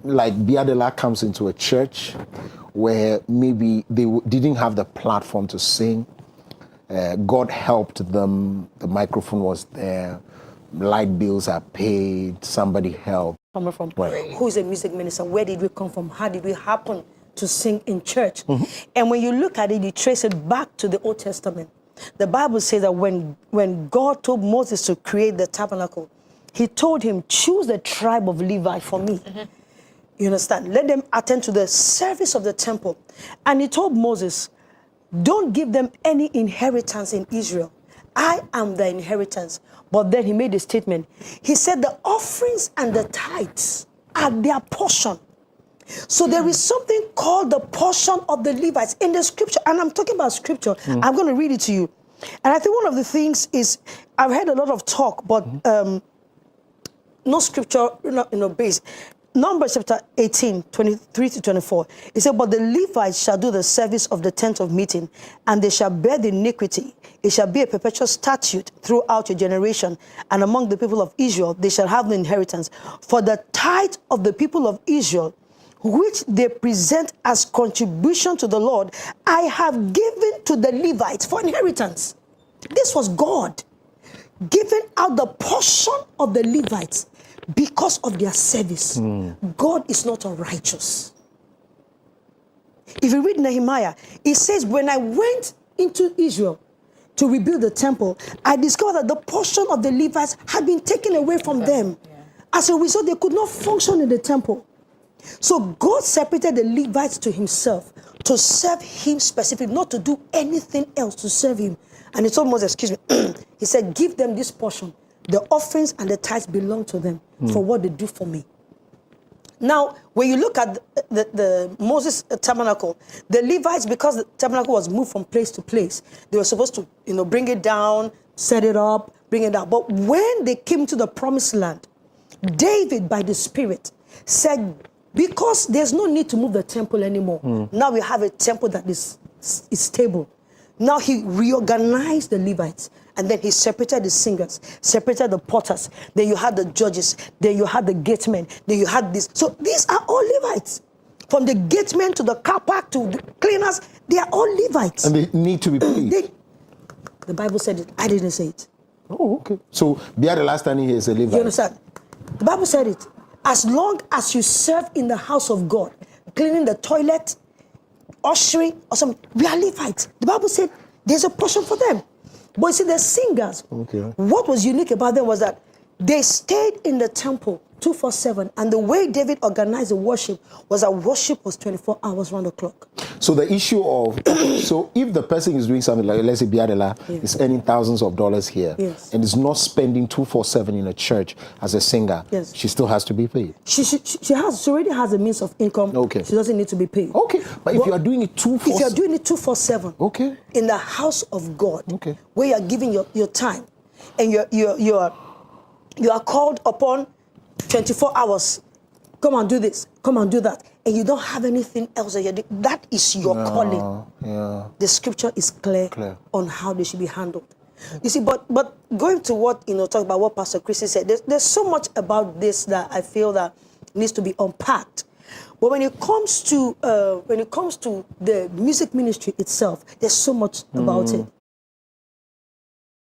like Biadela comes into a church where maybe they didn't have the platform to sing. God helped them. The microphone was there. Light bills are paid. Somebody helped. Coming from right. Who's a music minister? Where did we come from? How did we happen to sing in church? And when you look at it, you trace it back to the Old Testament. The Bible says that when God told Moses to create the tabernacle, he told him, choose the tribe of Levi for me. You understand? Let them attend to the service of the temple. And he told Moses, don't give them any inheritance in Israel. I am the inheritance. But then he made a statement. He said the offerings and the tithes are their portion. So there is something called the portion of the Levites in the scripture. And I'm talking about scripture. I'm going to read it to you. And I think one of the things is, I've heard a lot of talk, but no scripture, based. Numbers chapter 18, 23 to 24. It said, but the Levites shall do the service of the tent of meeting, and they shall bear the iniquity. It shall be a perpetual statute throughout your generation, and among the people of Israel they shall have the inheritance. For the tithe of the people of Israel, which they present as contribution to the Lord, I have given to the Levites for inheritance. This was God giving out the portion of the Levites because of their service. God is not unrighteous. If you read Nehemiah, it says, when I went into Israel to rebuild the temple, I discovered that the portion of the Levites had been taken away from them. As a result, they could not function in the temple. So God separated the Levites to himself to serve him specifically, not to do anything else to serve him. And he told Moses, excuse me, he said, give them this portion. The offerings and the tithes belong to them for what they do for me. Now, when you look at the Moses tabernacle, the Levites, because the tabernacle was moved from place to place, they were supposed to, bring it down, set it up, bring it down. But when they came to the promised land, David, by the Spirit, said, because there's no need to move the temple anymore. Now we have a temple that is stable. Now he reorganized the Levites, and then he separated the singers, separated the potters. Then you had the judges, then you had the gatemen, then you had this. So these are all Levites. From the gatemen to the car park to the cleaners, they are all Levites. And they need to be paid. The Bible said it. I didn't say it. Oh, okay. So the last time here is a Levite. You understand? The Bible said it. As long as you serve in the house of God, cleaning the toilet, ushering, or something, we are Levites. The Bible said there's a portion for them. But you see, the singers, what was unique about them was that they stayed in the temple 24/7, and the way David organized the worship was that worship was 24 hours round the clock. So the issue of, so if the person is doing something like, let's say Biadela is earning thousands of dollars here, and is not spending 24/7 in a church as a singer, she still has to be paid. She already has a means of income. Okay. She doesn't need to be paid. Okay. But if you are doing it 24/7. If you are doing it 24/7, in the house of God, where you are giving your time, and you are called upon 24 hours. Come and do this. Come and do that. And you don't have anything else that you're doing. That is your calling. The scripture is clear on how they should be handled. You see, but going to what, talk about what Pastor Christy said, there's so much about this that I feel that needs to be unpacked. But when it comes to the music ministry itself, there's so much about it.